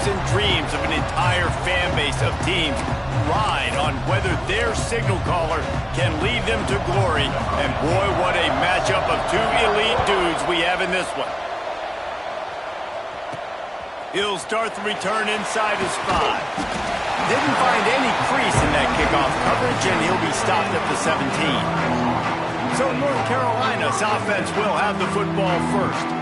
hopes and dreams of an entire fan base of teams ride on whether their signal caller can lead them to glory. And boy, what a matchup of two elite dudes we have in this one. He'll start the return inside his 5. Didn't find any crease in that kickoff coverage, and he'll be stopped at the 17. So North Carolina's offense will have the football first.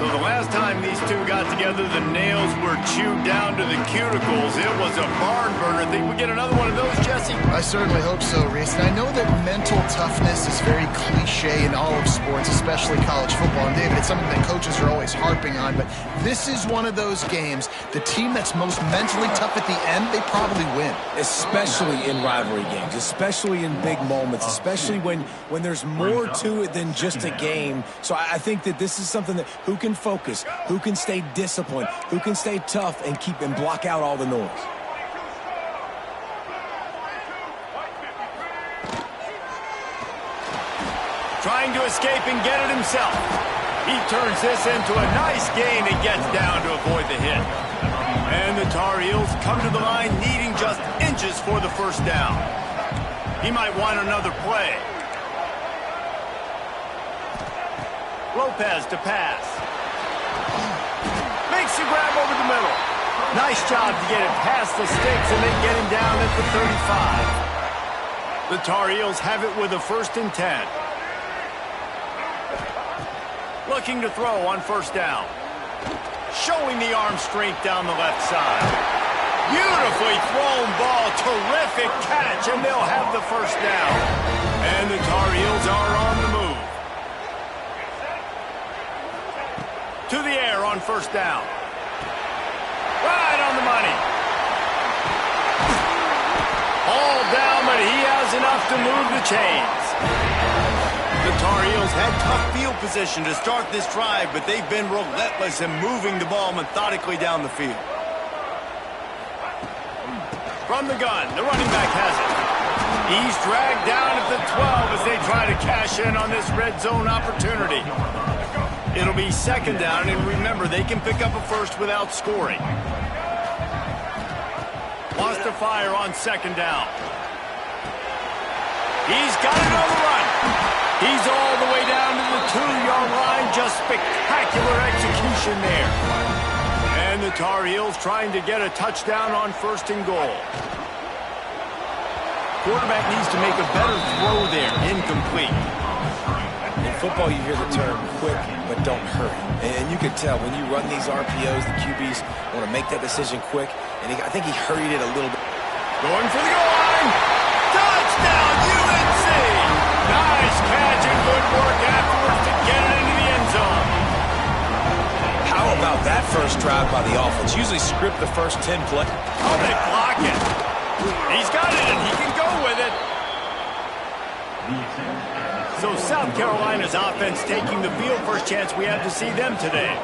So the last time these two got together, the nails were chewed down to the cuticles. It was a barn burner. Think we get another one of those, Jesse? I certainly hope so, Reese. And I know that mental toughness is very cliche in all of sports, especially college football. And David, it's something that coaches are always harping on. But this is one of those games, the team that's most mentally tough at the end, they probably win. Especially in rivalry games, especially in big moments, especially when there's more to it than just a game. So I think that this is something that who can focus, who can stay disciplined, who can stay tough and keep and block out all the noise. Trying to escape and get it himself. He turns this into a nice gain and gets down to avoid the hit. And the Tar Heels come to the line needing just inches for the first down. He might want another play. Lopez to pass. Makes the grab over the middle. Nice job to get it past the sticks and then get him down at the 35. The Tar Heels have it with a 1st and 10. Looking to throw on first down. Showing the arm strength down the left side. Beautifully thrown ball. Terrific catch, and they'll have the first down. And the Tar Heels are on the move. To the air on first down. Right on the money. All down, but he has enough to move the chains. The Tar Heels had tough field position to start this drive, but they've been relentless in moving the ball methodically down the field. From the gun, the running back has it. He's dragged down at the 12 as they try to cash in on this red zone opportunity. It'll be 2nd down, and remember, they can pick up a first without scoring. Lost to fire on 2nd down. He's got it on the run. He's all the way down to the 2-yard line. Just spectacular execution there. And the Tar Heels trying to get a touchdown on 1st and goal. Quarterback needs to make a better throw there. Incomplete. In football, you hear the term quick, but don't hurry. And you can tell when you run these RPOs, the QBs want to make that decision quick. And I think he hurried it a little bit. Going for the goal line. Touchdown, UNC! Nice catch and good work afterwards to get it into the end zone. How about that first drive by the offense? Usually script the first 10 plays. Oh, they block it. He's got it, and he can go with it. So South Carolina's offense taking the field. First chance we have to see them today.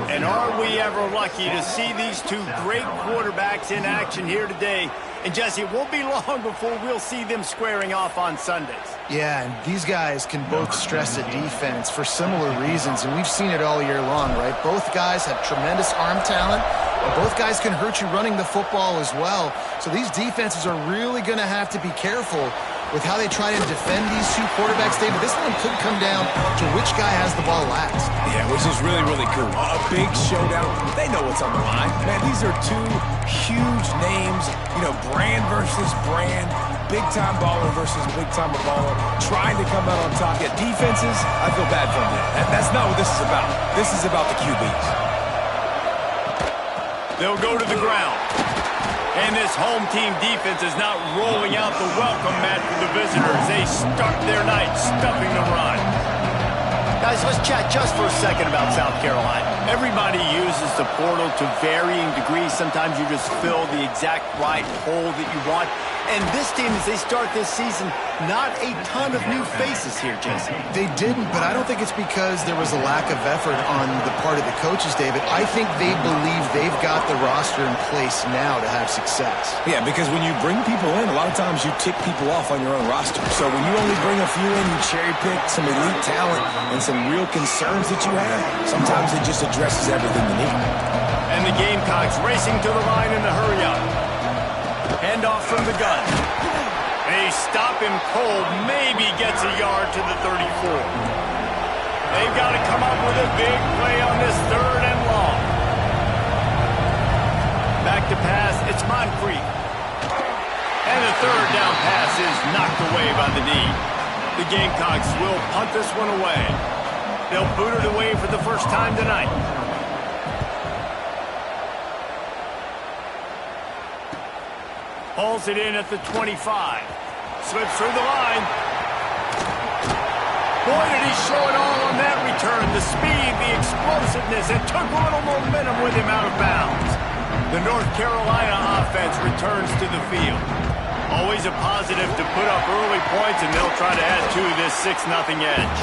And are we ever lucky to see these two great quarterbacks in action here today? And Jesse, it won't be long before we'll see them squaring off on Sundays. Yeah, and these guys can both stress a defense for similar reasons, and we've seen it all year long, right? Both guys have tremendous arm talent, and both guys can hurt you running the football as well. So these defenses are really going to have to be careful with how they try and defend these two quarterbacks. David, this one could come down to which guy has the ball last. Yeah, which is really, really cool. A big showdown. They know what's on the line. Man, these are two huge names. You know, brand versus brand. Big-time baller versus big-time baller. Trying to come out on top. Yeah, defenses, I feel bad for them. That's not what this is about. This is about the QBs. They'll go to the ground. And this home team defense is not rolling out the welcome mat for the visitors. They start their night stuffing the run. Guys, let's chat just for a second about South Carolina. Everybody uses the portal to varying degrees. Sometimes you just fill the exact right hole that you want. And this team, as they start this season, not a ton of new faces here, Jesse. They didn't, but I don't think it's because there was a lack of effort on the part of the coaches, David. I think they believe they've got the roster in place now to have success. Yeah, because when you bring people in, a lot of times you tick people off on your own roster. So when you only bring a few in, you cherry pick some elite talent and some real concerns that you have, sometimes it just addresses everything you need. And the Gamecocks racing to the line in the hurry-up. Handoff from the gun. They stop him cold, maybe gets a yard to the 34. They've got to come up with a big play on this 3rd and long. Back to pass, it's Moncrief. And the 3rd down pass is knocked away by the knee. The Gamecocks will punt this one away. They'll boot it away for the first time tonight. Hauls it in at the 25. Slips through the line. Boy, did he show it all on that return. The speed, the explosiveness. It took a little momentum with him out of bounds. The North Carolina offense returns to the field. Always a positive to put up early points, and they'll try to add to this 6-0 edge.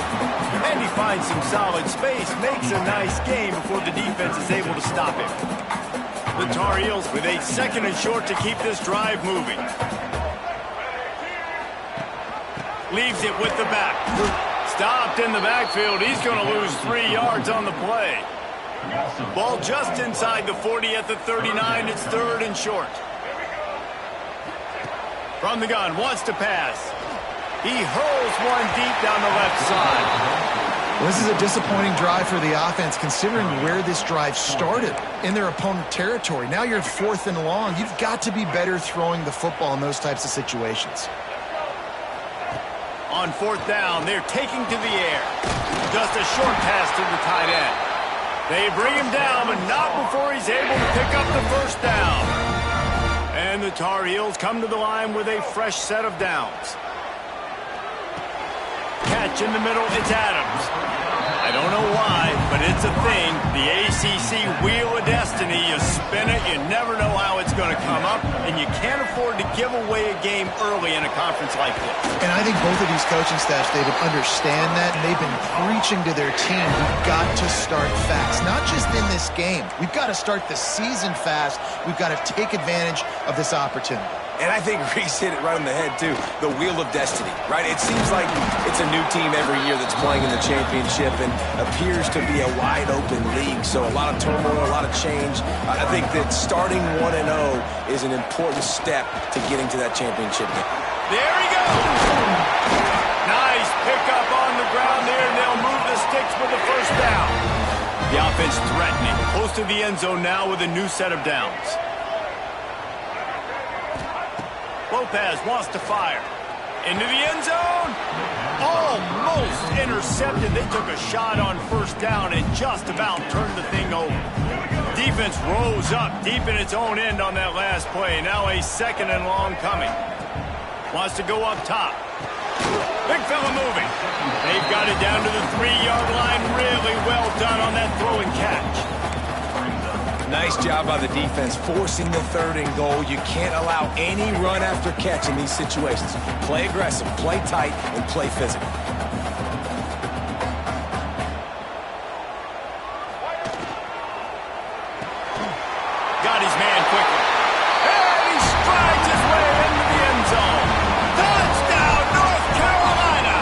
And he finds some solid space, makes a nice game before the defense is able to stop him. The Tar Heels with a 2nd and short to keep this drive moving. Leaves it with the back. Stopped in the backfield. He's going to lose 3 yards on the play. Ball just inside the 40 at the 39. It's 3rd and short. From the gun, wants to pass. He hurls one deep down the left side. Well, this is a disappointing drive for the offense, considering where this drive started in their opponent territory. Now you're 4th and long. You've got to be better throwing the football in those types of situations. On 4th down, they're taking to the air. Just a short pass to the tight end. They bring him down, but not before he's able to pick up the 1st down. And the Tar Heels come to the line with a fresh set of downs. Catch in the middle, it's Adams. I don't know why, but it's a thing. The ACC Wheel of Destiny, you spin it, you never know how it's going to come up, and you can't afford to give away a game early in a conference like this. And I think both of these coaching staffs, David, understand that, and they've been preaching to their team, we've got to start fast. Not just in this game. We've got to start the season fast. We've got to take advantage of this opportunity. And I think Reese hit it right on the head, too. The Wheel of Destiny, right? It seems like it's a new team every year that's playing in the championship and appears to be a wide-open league. So a lot of turmoil, a lot of change. I think that starting 1-0 is an important step to getting to that championship game. There he goes! Nice pickup on the ground there, and they'll move the sticks with the 1st down. The offense threatening. Close to the end zone now with a new set of downs. Lopez wants to fire. Into the end zone. Almost intercepted. They took a shot on 1st down and just about turned the thing over. Defense rose up deep in its own end on that last play. Now a 2nd and long coming. Wants to go up top. Big fella moving. They've got it down to the 3-yard line. Really well done on that throw and catch. Nice job by the defense, forcing the 3rd and goal. You can't allow any run after catch in these situations. Play aggressive, play tight, and play physical. Got his man quickly. And he strides his way into the end zone. Touchdown, North Carolina!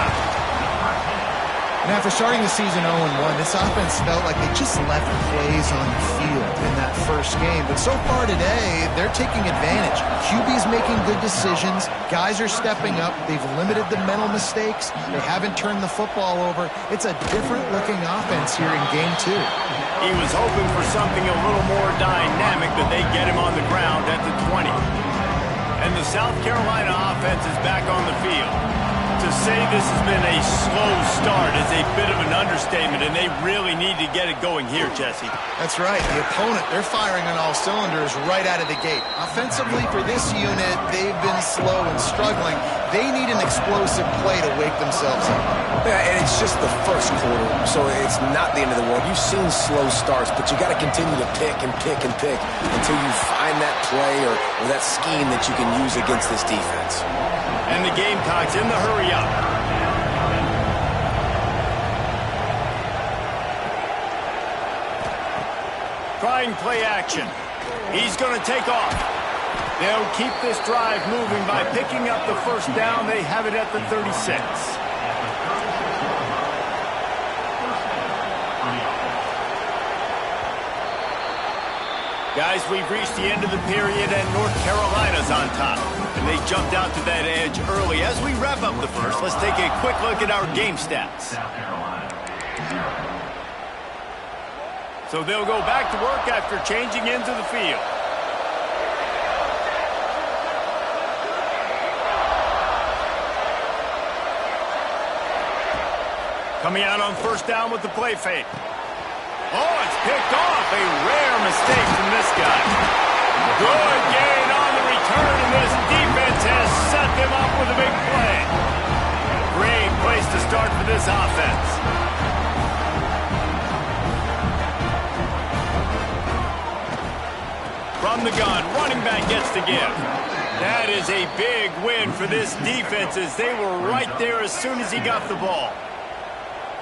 And after starting the season 0-1, this offense felt like they just left plays on the field in that 1st game. But so far today, they're taking advantage. QB's making good decisions. Guys are stepping up. They've limited the mental mistakes. They haven't turned the football over. It's a different-looking offense here in Game 2. He was hoping for something a little more dynamic, but they get him on the ground at the 20. And the South Carolina offense is back on the field. To say this has been a slow start is a bit of an understatement, and they really need to get it going here, Jesse. That's right. The opponent, they're firing on all cylinders right out of the gate. Offensively, for this unit, they've been slow and struggling. They need an explosive play to wake themselves up. Yeah, and it's just the 1st quarter, so it's not the end of the world. You've seen slow starts, but you got to continue to pick and pick and pick until you find that play or that scheme that you can use against this defense. And the Gamecocks in the hurry-up. Trying play action. He's going to take off. They'll keep this drive moving by picking up the 1st down. They have it at the 36. Guys, we've reached the end of the period, and North Carolina's on top. And they jumped out to that edge early. As we wrap up the first, let's take a quick look at our game stats. So they'll go back to work after changing into the field. Coming out on first down with the play fake. Oh, it's picked off. A rare mistake from this guy. Good gain on the return, and this defense has set them up with a big play. Great place to start for this offense. From the gun, running back gets to give. That is a big win for this defense as they were right there as soon as he got the ball.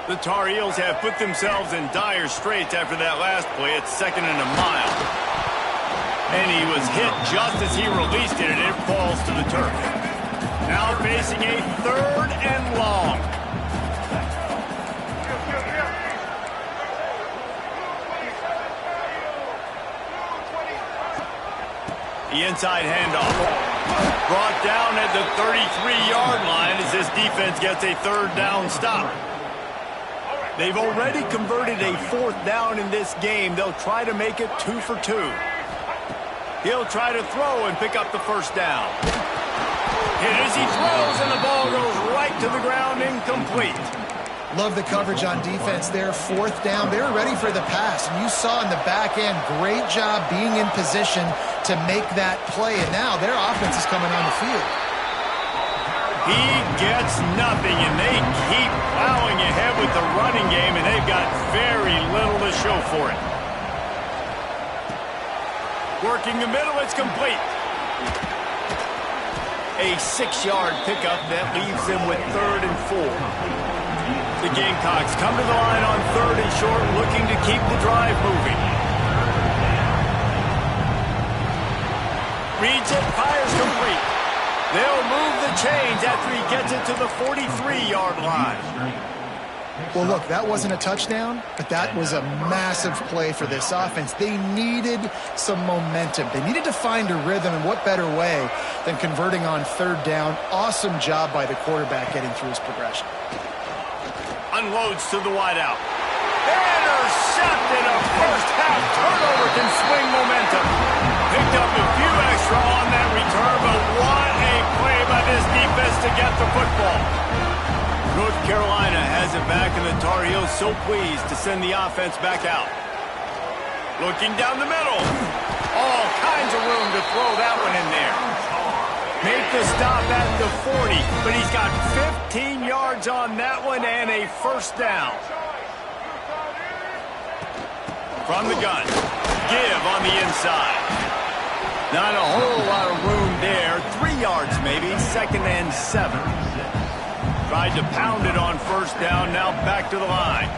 The Tar Heels have put themselves in dire straits after that last play. It's 2nd and a mile. And he was hit just as he released it, and it falls to the turf. Now facing a 3rd and long. The inside handoff. Brought down at the 33-yard line as this defense gets a 3rd down stop. They've already converted a 4th down in this game. They'll try to make it 2 for 2. He'll try to throw and pick up the 1st down. Hit as he throws, and the ball goes right to the ground, incomplete. Love the coverage on defense there. 4th down. They were ready for the pass. And you saw in the back end, great job being in position to make that play. And now their offense is coming on the field. He gets nothing, and they keep plowing ahead with the running game, and they've got very little to show for it. Working the middle, it's complete. A 6-yard pickup that leaves them with 3rd and 4. The Gamecocks come to the line on 3rd and short, looking to keep the drive moving. Reads it, fires complete. They'll move the chains after he gets it to the 43-yard line. Well, look, that wasn't a touchdown, but that was a massive play for this offense. They needed some momentum. They needed to find a rhythm, and what better way than converting on 3rd down. Awesome job by the quarterback getting through his progression. Unloads to the wideout. Intercepted. A first-half turnover can swing momentum. Picked up a few extra on that return, but what a play by this defense to get the football. North Carolina has it back, and the Tar Heels so pleased to send the offense back out. Looking down the middle. All kinds of room to throw that one in there. Make the stop at the 40, but he's got 15 yards on that one and a 1st down. From the gun. Give on the inside. Not a whole lot of room there. 3 yards maybe. 2nd and 7. Tried to pound it on 1st down. Now back to the line.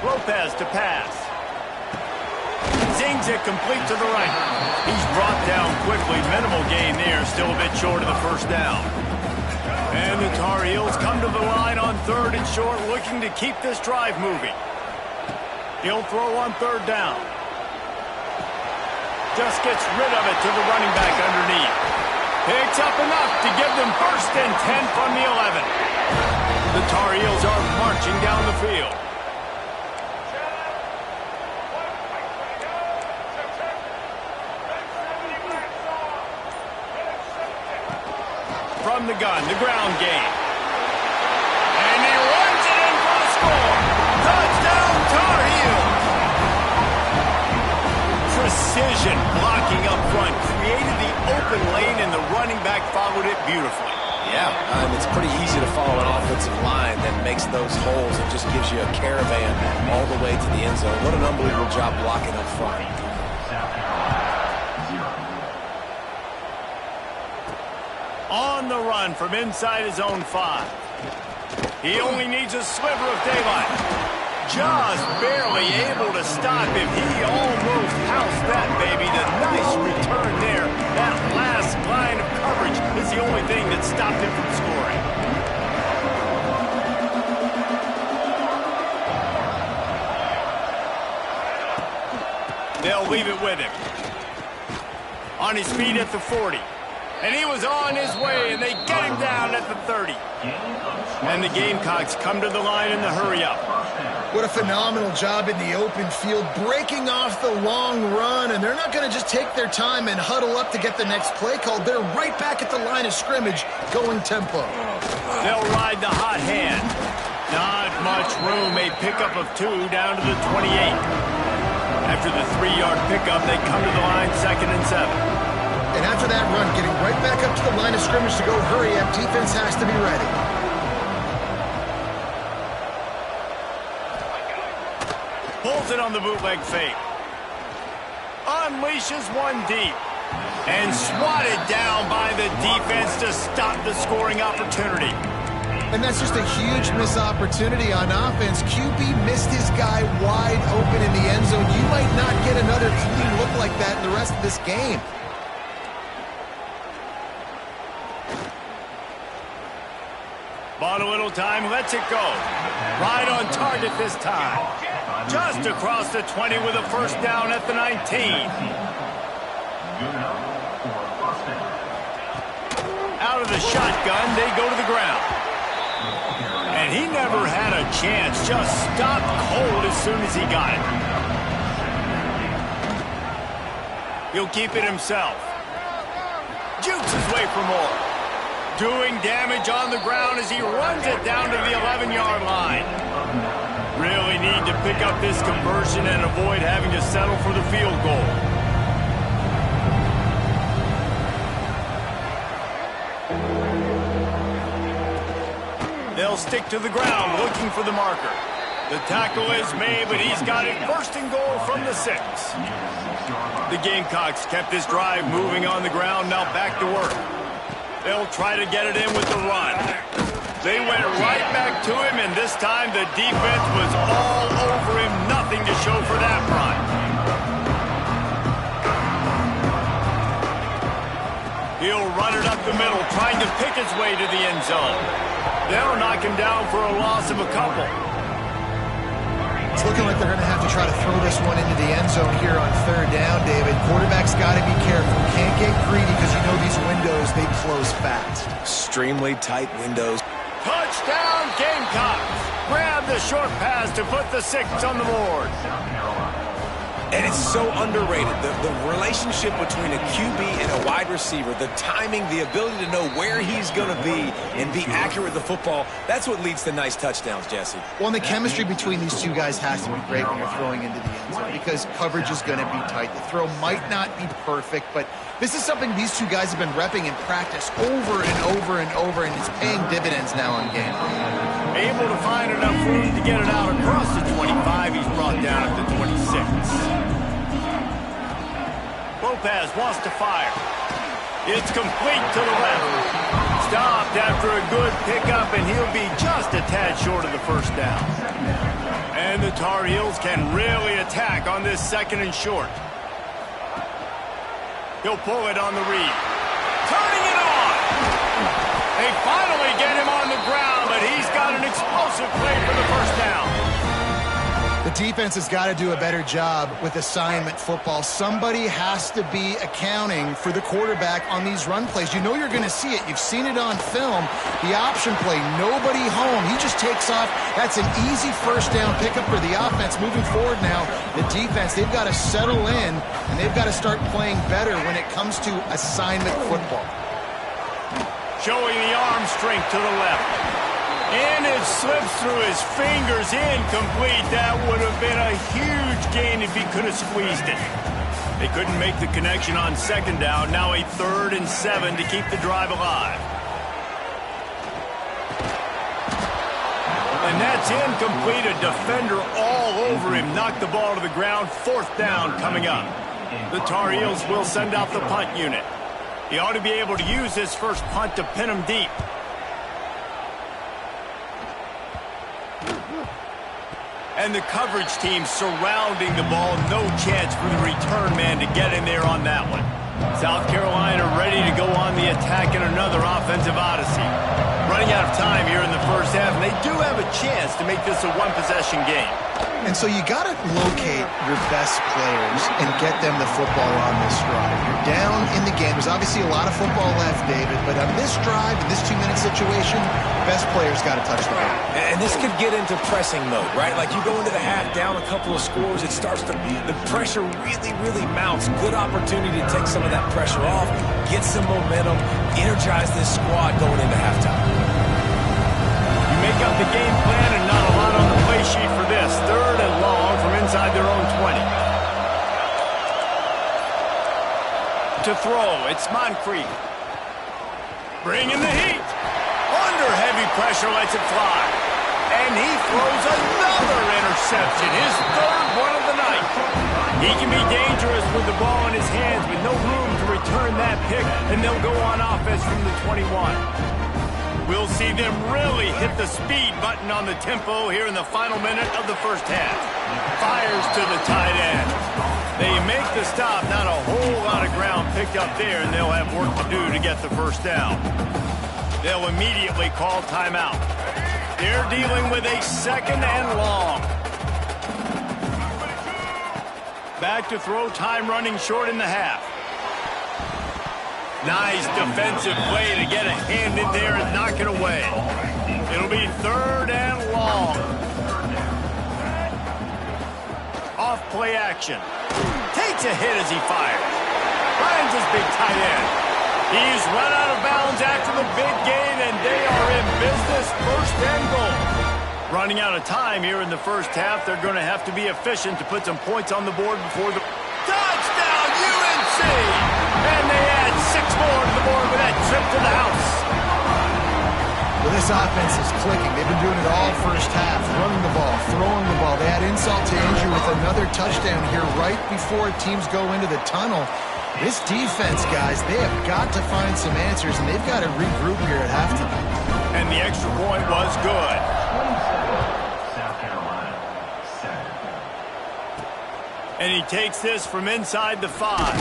Lopez to pass. Zings it complete to the right. He's brought down quickly. Minimal gain there. Still a bit short of the 1st down. And the Tar Heels come to the line on 3rd and short, looking to keep this drive moving. He'll throw on 3rd down. Just gets rid of it to the running back underneath. Picks up enough to give them 1st and 10 from the 11. The Tar Heels are marching down the field. From the gun, the ground game. And he runs it in for the score. Touchdown, Tar Heels. Precision blocking up front. Created the open lane, and the running back followed it beautifully. Yeah, it's pretty easy to follow an offensive line that makes those holes and just gives you a caravan all the way to the end zone. What an unbelievable job blocking up front. On the run from inside his own 5. He only needs a sliver of daylight. Just barely able to stop him. He almost housed that baby. The nice return there. That last line of coverage is the only thing that stopped him from scoring. They'll leave it with him. On his feet at the 40. And he was on his way, and they get him down at the 30. And the Gamecocks come to the line in the hurry-up. What a phenomenal job in the open field, breaking off the long run, and they're not going to just take their time and huddle up to get the next play called. They're right back at the line of scrimmage, going tempo. They'll ride the hot hand. Not much room, a pickup of 2 down to the 28. After the 3-yard pickup, they come to the line 2nd and 7. And after that run, getting right back up to the line of scrimmage to go hurry up, defense has to be ready. Pulls it on the bootleg fake. Unleashes one deep. And swatted down by the defense to stop the scoring opportunity. And that's just a huge missed opportunity on offense. QB missed his guy wide open in the end zone. You might not get another clean look like that in the rest of this game. Bought a little time, lets it go. Right on target this time. Just across the 20 with a first down at the 19. Out of the shotgun, they go to the ground. And he never had a chance, just stopped cold as soon as he got it. He'll keep it himself. Jukes his way for more. Doing damage on the ground as he runs it down to the 11-yard line. Really need to pick up this conversion and avoid having to settle for the field goal. They'll stick to the ground looking for the marker. The tackle is made, but he's got it 1st and goal from the 6. The Gamecocks kept this drive moving on the ground, now back to work. They'll try to get it in with the run. They went right back to him, and this time the defense was all over him. Nothing to show for that run. He'll run it up the middle, trying to pick his way to the end zone. They'll knock him down for a loss of a couple. It's looking like they're going to have to try to throw this one into the end zone here on 3rd down, David. Quarterback's got to be careful. Can't get greedy because you know these windows, they close fast. Extremely tight windows. Touchdown, Gamecocks! Grab the short pass to put the 6 on the board. And it's so underrated. The relationship between a QB and a wide receiver, the timing, the ability to know where he's going to be and be accurate with the football, that's what leads to nice touchdowns, Jesse. Well, and the chemistry between these two guys has to be great when you're throwing into the end zone because coverage is going to be tight. The throw might not be perfect, but this is something these two guys have been repping in practice over and over and over, and it's paying dividends now in game. Able to find enough room to get it out across the 25. He's brought down at the 26. Lopez wants to fire. It's complete to the left. Stopped after a good pickup, and he'll be just a tad short of the first down. And the Tar Heels can really attack on this 2nd and short. He'll pull it on the read. Turning it on! They finally get him on the ground, but he's got an explosive play for the first down. The defense has got to do a better job with assignment football. Somebody has to be accounting for the quarterback on these run plays. You know you're going to see it. You've seen it on film. The option play, nobody home. He just takes off. That's an easy first down pickup for the offense. Moving forward now, the defense, they've got to settle in, and they've got to start playing better when it comes to assignment football. Showing the arm strength to the left. And it slips through his fingers, incomplete. That would have been a huge gain if he could have squeezed it. They couldn't make the connection on 2nd down. Now a 3rd and 7 to keep the drive alive. And that's incomplete. A defender all over him. Knocked the ball to the ground. 4th down coming up. The Tar Heels will send out the punt unit. He ought to be able to use this first punt to pin him deep. And the coverage team surrounding the ball. No chance for the return man to get in there on that one. South Carolina ready to go on the attack in another offensive odyssey. Running out of time here in the first half, and they do have a chance to make this a one-possession game. And so you got to locate your best players and get them the football on this drive. You're down in the game. There's obviously a lot of football left, David, but on this drive, in this 2-minute situation, best players got to touch the ball. And this could get into pressing mode, right? Like you go into the half down a couple of scores, it starts to, the pressure really, really mounts. Good opportunity to take some of that pressure off, get some momentum, energize this squad going into halftime. You make up the game plan and not a lot on the play sheet for this. 3rd and long from inside their own 20. To throw, it's Moncrief. Bringing the heat. Under heavy pressure, lets it fly. And he throws another interception, his 3rd one of the night. He can be dangerous with the ball in his hands, with no room to return that pick, and they'll go on offense from the 21. We'll see them really hit the speed button on the tempo here in the final minute of the first half. Fires to the tight end. They make the stop, not a whole lot of ground picked up there, and they'll have work to do to get the first down. They'll immediately call timeout. They're dealing with a 2nd and long. Back to throw, time running short in the half. Nice defensive play to get a hand in there and knock it away. It'll be 3rd and long. Off play action. Takes a hit as he fires. Finds his big tight end. He's run out of bounds after the big gain, and they are in business. 1st and goal. Running out of time here in the first half. They're going to have to be efficient to put some points on the board before the... Touchdown, UNC! And they add 6 more to the board with that trip to the house. Well, this offense is clicking. They've been doing it all first half, running the ball, throwing the ball. They add insult to injury with another touchdown here right before teams go into the tunnel. This defense, guys, they have got to find some answers, and they've got to regroup here at halftime. And the extra point was good. And he takes this from inside the 5.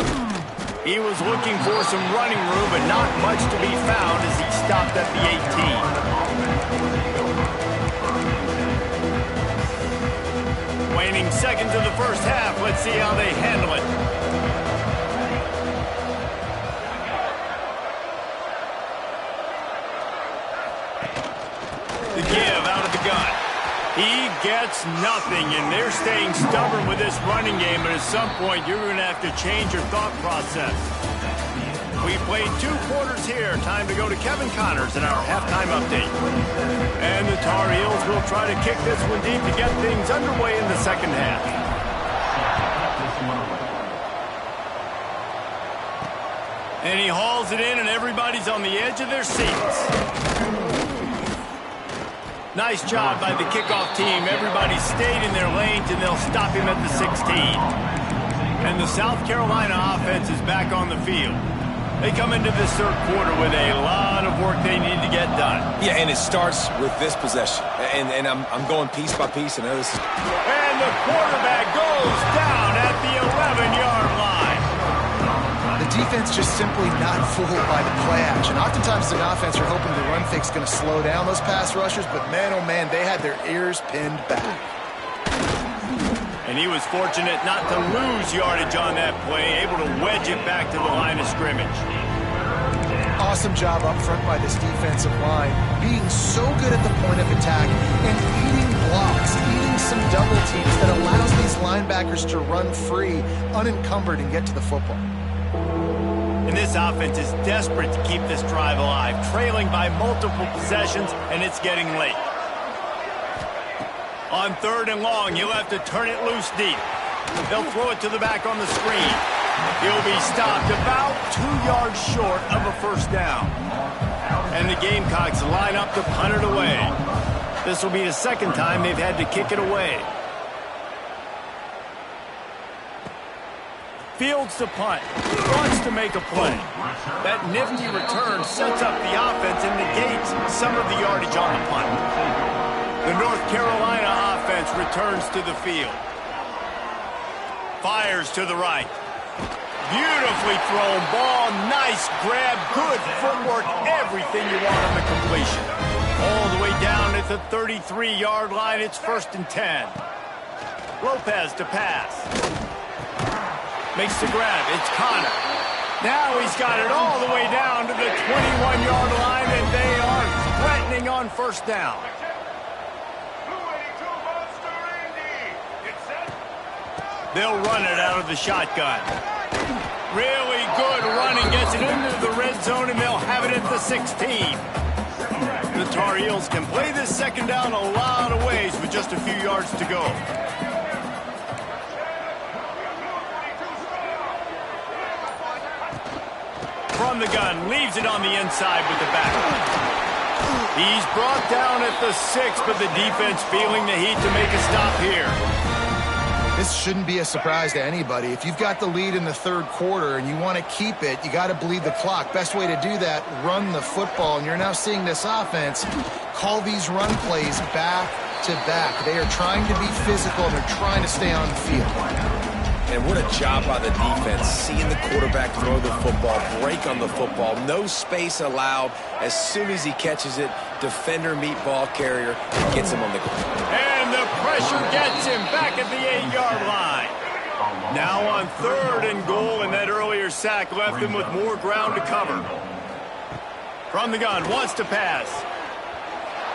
He was looking for some running room, but not much to be found as he stopped at the 18. Waning seconds of the first half. Let's see how they handle it. The give out of the gun. He gets nothing, and they're staying stubborn with this running game, but at some point you're going to have to change your thought process. We played 2 quarters here. Time to go to Kevin Connors in our halftime update. And the Tar Heels will try to kick this one deep to get things underway in the second half. And he hauls it in, and everybody's on the edge of their seats. Nice job by the kickoff team. Everybody stayed in their lanes, and they'll stop him at the 16. And the South Carolina offense is back on the field. They come into this 3rd quarter with a lot of work they need to get done. Yeah, and it starts with this possession. And I'm going piece by piece. And the quarterback goes down at the 11-yard line. The defense just simply not fooled by the play action. Oftentimes as an offense, you're hoping the run fake's going to slow down those pass rushers, but man, oh man, they had their ears pinned back. And he was fortunate not to lose yardage on that play, able to wedge it back to the line of scrimmage. Awesome job up front by this defensive line, being so good at the point of attack and eating blocks, eating some double teams that allows these linebackers to run free, unencumbered, and get to the football. And this offense is desperate to keep this drive alive, trailing by multiple possessions, and it's getting late. On 3rd and long, he'll have to turn it loose deep. They'll throw it to the back on the screen. He'll be stopped about 2 yards short of a first down. And the Gamecocks line up to punt it away. This will be the 2nd time they've had to kick it away. Fields to punt. Wants to make a play. That nifty return sets up the offense and negates some of the yardage on the punt. The North Carolina offense returns to the field. Fires to the right. Beautifully thrown ball. Nice grab. Good footwork. Everything you want on the completion. All the way down at the 33-yard line. It's 1st and 10. Lopez to pass. Makes the grab. It's Connor. Now he's got it all the way down to the 21-yard line, and they are threatening on first down. They'll run it out of the shotgun. Really good running. Gets it into the red zone, and they'll have it at the 16. The Tar Heels can play this second down a lot of ways with just a few yards to go. From the gun, leaves it on the inside with the back. He's brought down at the 6, but the defense feeling the heat to make a stop here. This shouldn't be a surprise to anybody. If you've got the lead in the third quarter and you want to keep it, you got to bleed the clock. Best way to do that, run the football. And you're now seeing this offense call these run plays back to back. They are trying to be physical, and they're trying to stay on the field. And what a job by the defense, seeing the quarterback throw the football, break on the football, no space allowed. As soon as he catches it, defender meet ball carrier, and gets him on the ground. And the pressure gets him back at the 8-yard line. Now on 3rd and goal, and that earlier sack left him with more ground to cover. From the gun, wants to pass.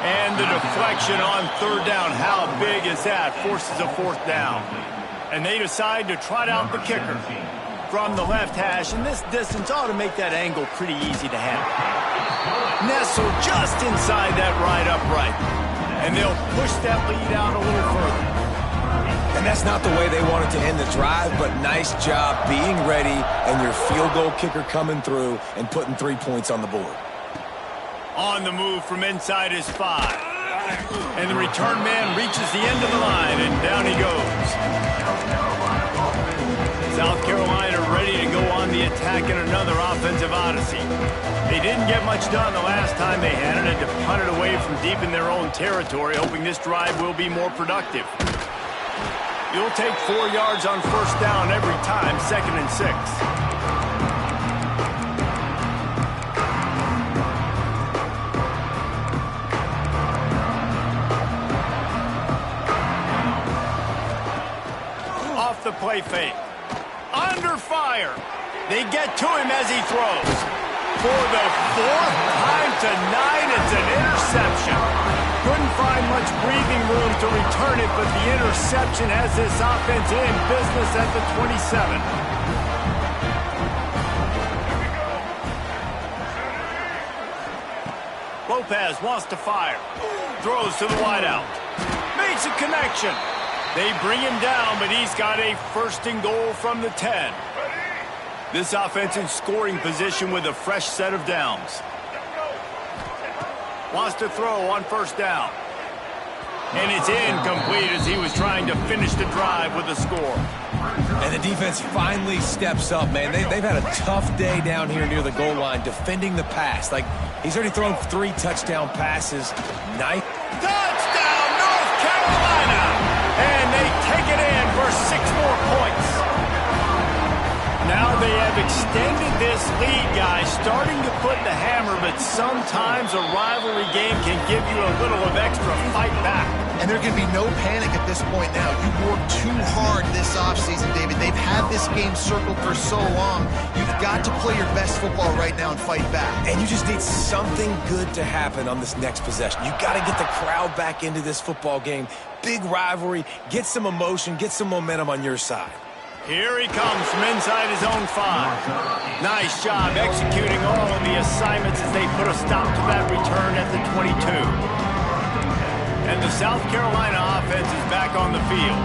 And the deflection on 3rd down. How big is that? Forces a 4th down. And they decide to trot out the kicker from the left hash. And this distance ought to make that angle pretty easy to handle. Nestled just inside that right upright. And they'll push that lead out a little further. And that's not the way they wanted to end the drive, but nice job being ready and your field goal kicker coming through and putting 3 points on the board. On the move from inside his 5. And the return man reaches the end of the line, and down he goes. South Carolina ready to go on the attack in another offensive odyssey. They didn't get much done the last time they had it, and to punt it away from deep in their own territory, hoping this drive will be more productive. You'll take 4 yards on first down every time, 2nd and 6. The play fake. Under fire. They get to him as he throws. For the 4th time tonight, it's an interception. Couldn't find much breathing room to return it, but the interception has this offense in business at the 27. Lopez wants to fire. Throws to the wideout. Makes a connection. They bring him down, but he's got a 1st and goal from the 10. This offense in scoring position with a fresh set of downs. Wants to throw on first down. And it's incomplete as he was trying to finish the drive with a score. And the defense finally steps up, man. They've had a tough day down here near the goal line defending the pass. Like, he's already thrown 3 touchdown passes. Touchdown, North Carolina! And they take it in for 6 more points. Now they have extended this lead, guys, starting to put the hammer, but sometimes a rivalry game can give you a little of extra fight back. And there can be no panic at this point now. You've worked too hard this offseason, David. They've had this game circled for so long. You've got to play your best football right now and fight back. And you just need something good to happen on this next possession. You got to get the crowd back into this football game. Big rivalry. Get some emotion. Get some momentum on your side. Here he comes from inside his own 5. Nice job executing all of the assignments as they put a stop to that return at the 22. And the South Carolina offense is back on the field.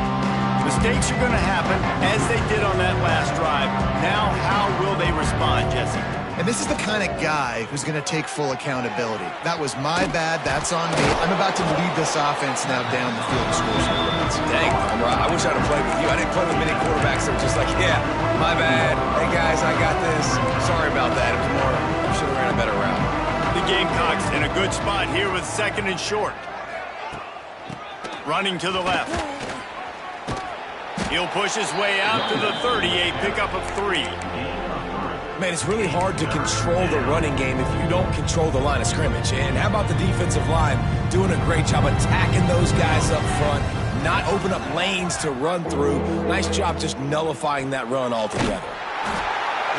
Mistakes are going to happen, as they did on that last drive. Now, how will they respond, Jesse? And this is the kind of guy who's going to take full accountability. That was my bad. That's on me. I'm about to lead this offense now down the field and score some points. Dang, I wish I'd have played with you. I didn't play with many quarterbacks that were just like, yeah, my bad. Hey, guys, I got this. Sorry about that. It was more, I should have ran a better route. The Gamecocks in a good spot here with 2nd and short. Running to the left. He'll push his way out to the 38, pickup of 3. Man, it's really hard to control the running game if you don't control the line of scrimmage. And how about the defensive line doing a great job attacking those guys up front, not open up lanes to run through. Nice job just nullifying that run altogether.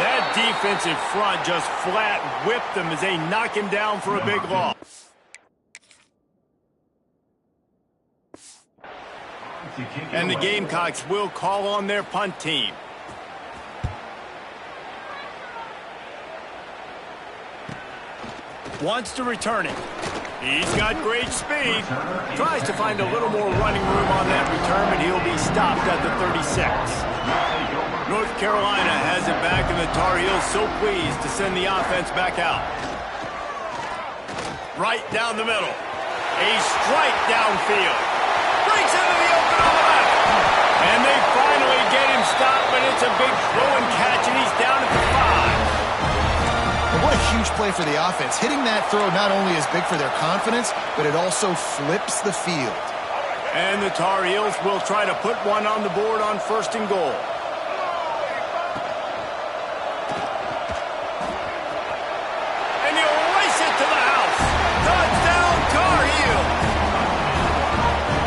That defensive front just flat whipped them as they knock him down for a big loss. And the Gamecocks will call on their punt team. Wants to return it. He's got great speed. Tries to find a little more running room on that return, but he'll be stopped at the 36. North Carolina has it back, and the Tar Heels so pleased to send the offense back out. Right down the middle. A strike downfield. Breaks into the open on the left. And they finally get him stopped, but it's a big throw and catch, and he's down at the 5. And what a huge play for the offense. Hitting that throw not only is big for their confidence, but it also flips the field. And the Tar Heels will try to put one on the board on 1st and goal. And he'll race it to the house. Touchdown, Tar Heels.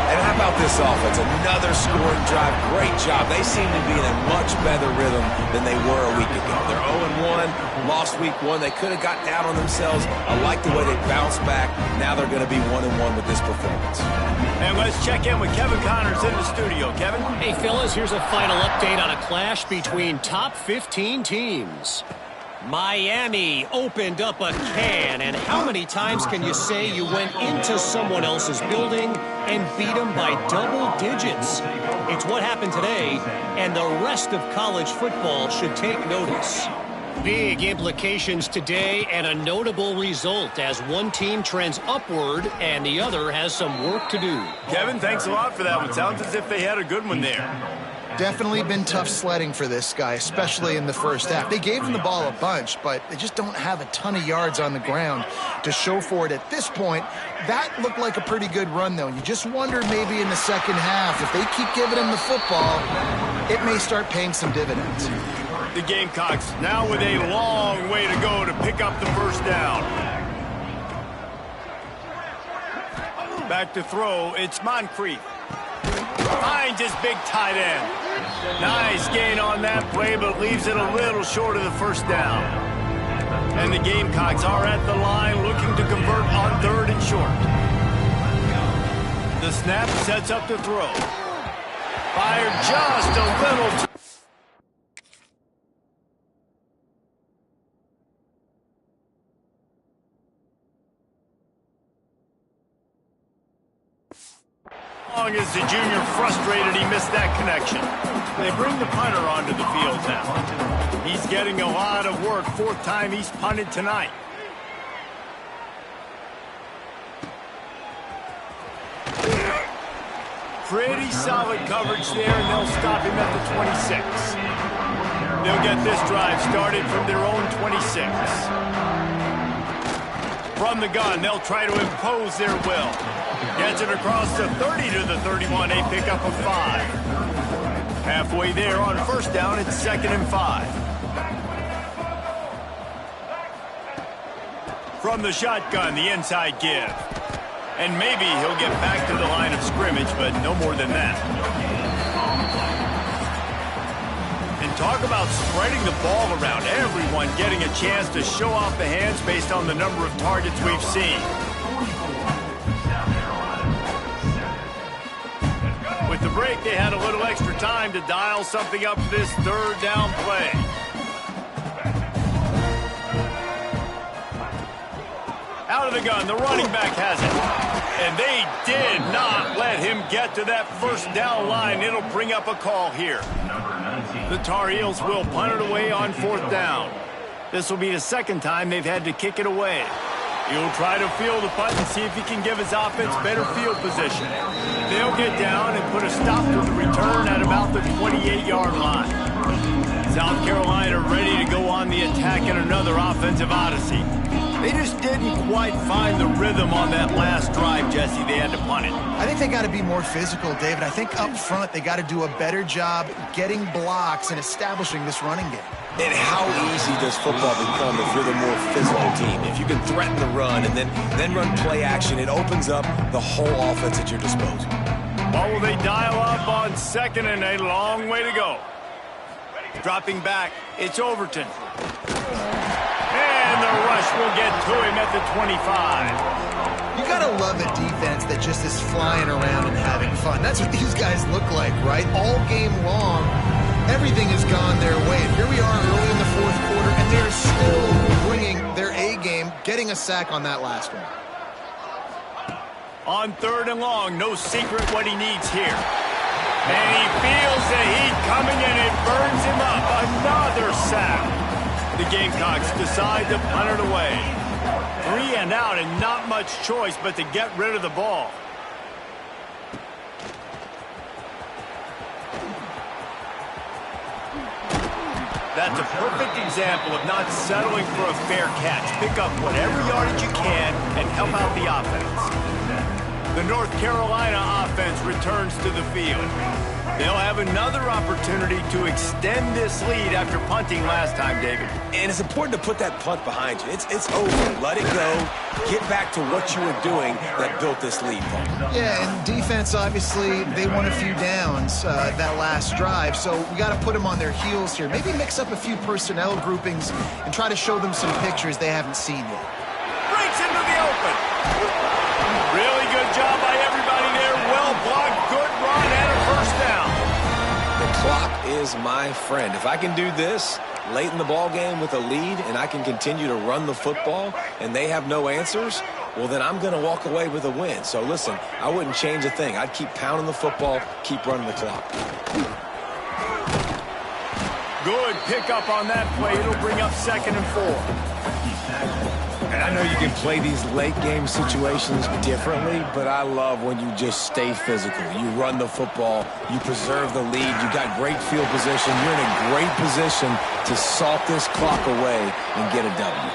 And how about this offense? Another scoring drive. Great job. They seem to be in a much better rhythm than they were a week ago. They're 0-1, lost week 1. They could have got down on themselves. I like the way they bounced back. Now they're going to be 1-1 with this performance. And let's check in with Kevin Connors in the studio. Kevin? Hey, fellas, here's a final update on a clash between top 15 teams. Miami opened up a can, and how many times can you say you went into someone else's building and beat them by double digits? It's what happened today, and the rest of college football should take notice. Big implications today and a notable result as one team trends upward and the other has some work to do. Kevin, thanks a lot for that one. Sounds as if they had a good one there. Definitely been tough sledding for this guy, especially in the first half. They gave him the ball a bunch, but they just don't have a ton of yards on the ground to show for it at this point. That looked like a pretty good run, though. You just wonder maybe in the second half, if they keep giving him the football, it may start paying some dividends. The Gamecocks now with a long way to go to pick up the first down. Back to throw, it's Moncrief. Finds his big tight end. Nice gain on that play, but leaves it a little short of the first down. And the Gamecocks are at the line looking to convert on 3rd and short. The snap sets up the throw. Fired just a little too. Long as the junior frustrated, he missed that connection. They bring the punter onto the field now. He's getting a lot of work. 4th time he's punted tonight. Pretty solid coverage there, and they'll stop him at the 26. They'll get this drive started from their own 26. From the gun, they'll try to impose their will. Gets it across the 30 to the 31, a pickup of 5. Halfway there on 1st down, it's 2nd and 5. From the shotgun, the inside give. And maybe he'll get back to the line of scrimmage, but no more than that. And talk about spreading the ball around. Everyone getting a chance to show off the hands based on the number of targets we've seen. With the break, they had a little extra time to dial something up for this 3rd down play. Out of the gun, the running back has it. And they did not let him get to that 1st down line. It'll bring up a call here. The Tar Heels will punt it away on 4th down. This will be the 2nd time they've had to kick it away. He'll try to field the punt and see if he can give his offense better field position. They'll get down and put a stop to the return at about the 28-yard line. South Carolina ready to go on the attack in another offensive odyssey. They just didn't quite find the rhythm on that last drive, Jesse. They had to punt it. I think they got to be more physical, David. I think up front they got to do a better job getting blocks and establishing this running game. And how easy does football become if you're the more physical team? If you can threaten the run and then run play action, it opens up the whole offense at your disposal. What will they dial up on second and a long way to go? Dropping back, it's Overton. And the rush will get to him at the 25. You gotta love a defense that just is flying around and having fun. That's what these guys look like, right? All game long, everything has gone their way. And here we are early in the fourth quarter, and they're still bringing their A game, getting a sack on that last one. On third and long, no secret what he needs here. And he feels the heat coming, and it burns him up. Another sack. The Gamecocks decide to punt it away. 3 and out, and not much choice but to get rid of the ball. That's a perfect example of not settling for a fair catch. Pick up whatever yardage you can and help out the offense. The North Carolina offense returns to the field. They'll have another opportunity to extend this lead after punting last time, David. And it's important to put that punt behind you. It's over. Let it go. Get back to what you were doing that built this lead, Paul. Yeah, and defense, obviously, they won a few downs that last drive, so we got to put them on their heels here. Maybe mix up a few personnel groupings and try to show them some pictures they haven't seen yet. Breaks into the open. Really good job by everybody there. Well blocked, good run, and a first down. The clock is my friend. If I can do this late in the ball game with a lead and I can continue to run the football and they have no answers, well, then I'm going to walk away with a win. So, listen, I wouldn't change a thing. I'd keep pounding the football, keep running the clock. Good pickup on that play. It'll bring up 2nd and 4. And I know you can play these late game situations differently, but I love when you just stay physical. You run the football, you preserve the lead, you got great field position, you're in a great position to salt this clock away and get a W.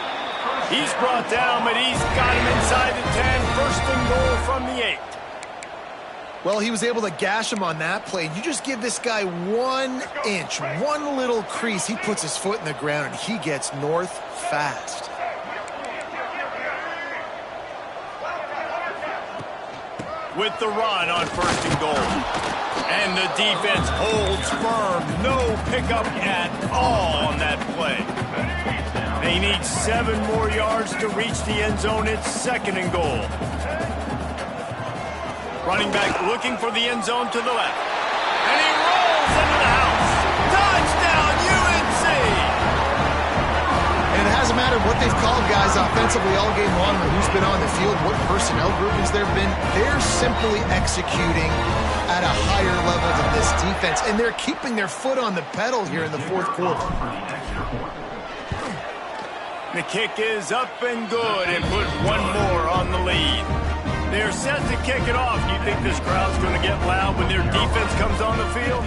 He's brought down, but he's got him inside the 10. 1st and goal from the 8. Well, he was able to gash him on that play. You just give this guy 1 inch, one little crease. He puts his foot in the ground, and he gets north fast. With the run on 1st and goal. And the defense holds firm. No pickup at all on that play. They need 7 more yards to reach the end zone. It's 2nd and goal. Running back looking for the end zone to the left. And he rolls into the house. Touchdown, UNC! And it hasn't mattered what they've called guys offensively all game long or who's been on the field, what personnel groupings there have been. They're simply executing at a higher level than this defense, and they're keeping their foot on the pedal here in the fourth quarter. The kick is up and good and put 1 more on the lead. They're set to kick it off. Do you think this crowd's going to get loud when their defense comes on the field?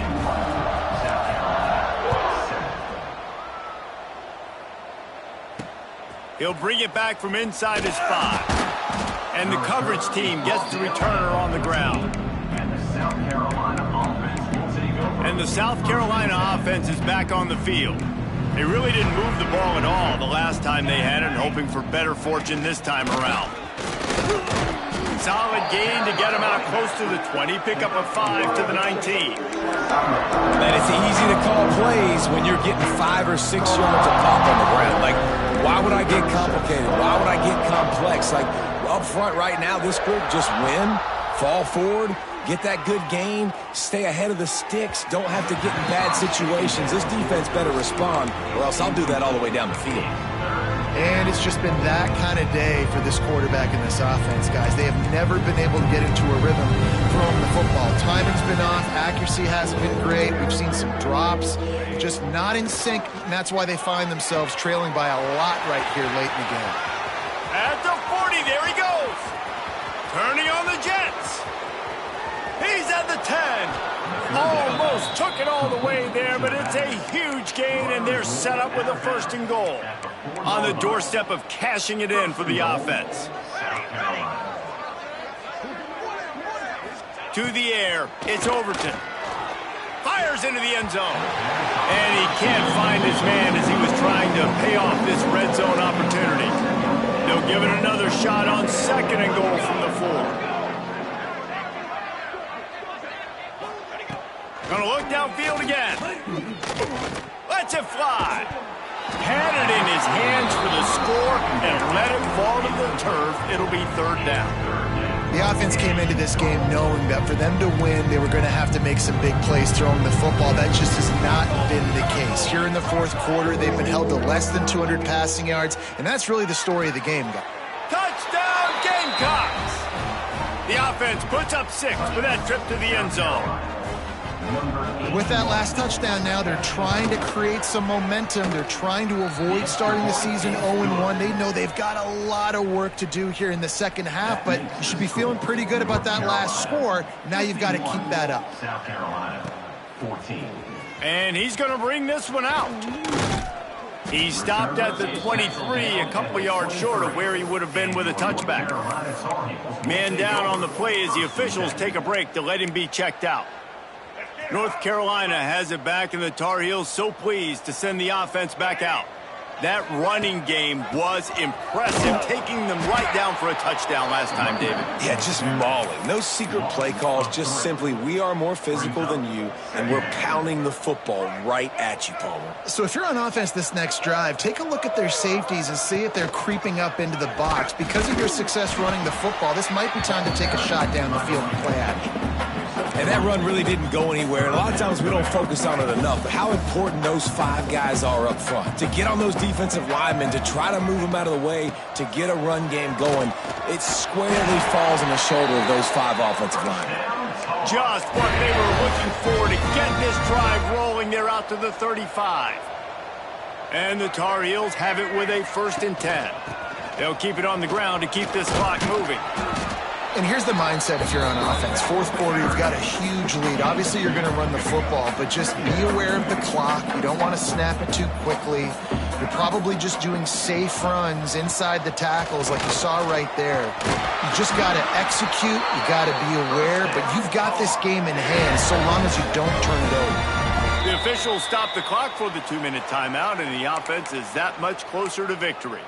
He'll bring it back from inside his 5. And the coverage team gets the returner on the ground. And the South Carolina offense is back on the field. They really didn't move the ball at all the last time they had it, hoping for better fortune this time around. Solid gain to get him out close to the 20. Pick up a 5 to the 19. And it's easy to call plays when you're getting 5 or 6 yards of pop on the ground. Like, why would I get complicated? Why would I get complex? Like, up front right now, this group just win, fall forward, get that good gain, stay ahead of the sticks, don't have to get in bad situations. This defense better respond, or else I'll do that all the way down the field. And it's just been that kind of day for this quarterback and this offense, guys. They have never been able to get into a rhythm throwing the football. Timing's been off. Accuracy hasn't been great. We've seen some drops. Just not in sync, and that's why they find themselves trailing by a lot right here late in the game. At the 40, there he goes. Turning on the Jets. He's at the 10. Almost took it all the way there, but it's a huge gain, and they're set up with a 1st and goal. On the doorstep of cashing it in for the offense. To the air, it's Overton. Fires into the end zone. And he can't find his man as he was trying to pay off this red zone opportunity. They'll give it another shot on 2nd and goal from the 4. Gonna look downfield again. Lets it fly. Had it in his hands for the score and let it fall to the turf. It'll be third down. The offense came into this game knowing that for them to win, they were going to have to make some big plays throwing the football. That just has not been the case. Here in the fourth quarter, they've been held to less than 200 passing yards, and that's really the story of the game, guys. Touchdown, Gamecocks! The offense puts up 6 with that trip to the end zone. With that last touchdown now, they're trying to create some momentum. They're trying to avoid starting the season 0-1. They know they've got a lot of work to do here in the second half, but you should be feeling pretty good about that last score. Now you've got to keep that up. South Carolina, 14. And he's going to bring this one out. He stopped at the 23, a couple yards short of where he would have been with a touchback. Man down on the play as the officials take a break to let him be checked out. North Carolina has it back, and the Tar Heels so pleased to send the offense back out. That running game was impressive, taking them right down for a touchdown last time, David. Yeah, just mauling. No secret play calls, just simply we are more physical than you, and we're pounding the football right at you, Palmer. So if you're on offense this next drive, take a look at their safeties and see if they're creeping up into the box. Because of your success running the football, this might be time to take a shot down the field and play action. And that run really didn't go anywhere. And a lot of times we don't focus on it enough. But how important those 5 guys are up front. To get on those defensive linemen, to try to move them out of the way, to get a run game going, it squarely falls on the shoulder of those 5 offensive linemen. Just what they were looking for to get this drive rolling. They're out to the 35. And the Tar Heels have it with a 1st and 10. They'll keep it on the ground to keep this clock moving. And here's the mindset if you're on offense. Fourth quarter, you've got a huge lead. Obviously, you're going to run the football, but just be aware of the clock. You don't want to snap it too quickly. You're probably just doing safe runs inside the tackles like you saw right there. You just got to execute. You got to be aware, but you've got this game in hand so long as you don't turn it over. The officials stop the clock for the 2-minute timeout, and the offense is that much closer to victory.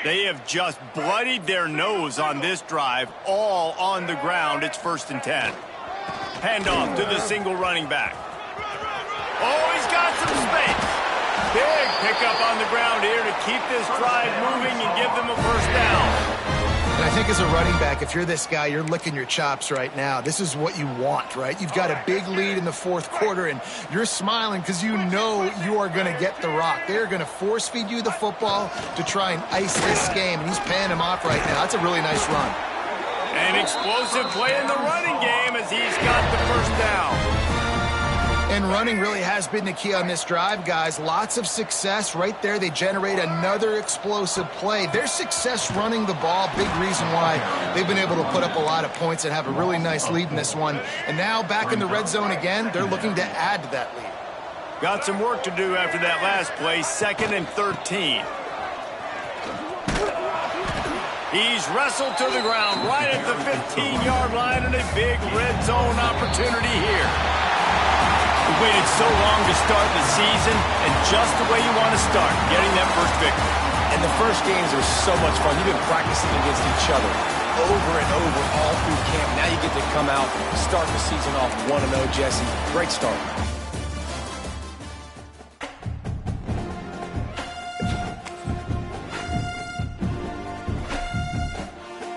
They have just bloodied their nose on this drive, all on the ground. It's 1st and 10. Handoff to the single running back. Oh, he's got some space. Big pickup on the ground here to keep this drive moving and give them a 1st down. And I think as a running back, if you're this guy, you're licking your chops right now. This is what you want, right? You've got a big lead in the fourth quarter, and you're smiling because you know you are going to get the rock. They're going to force-feed you the football to try and ice this game, and he's paying him off right now. That's a really nice run. An explosive play in the running game as he's got the 1st down. And running really has been the key on this drive, guys. Lots of success right there. They generate another explosive play. Their success running the ball, big reason why they've been able to put up a lot of points and have a really nice lead in this one. And now back in the red zone again, they're looking to add to that lead. Got some work to do after that last play, 2nd and 13. He's wrestled to the ground right at the 15-yard line, and a big red zone opportunity here. We waited so long to start the season, and just the way you want to start, getting that first victory. And the first games are so much fun. You've been practicing against each other over and over all through camp. Now you get to come out, start the season off 1-0, Jesse. Great start.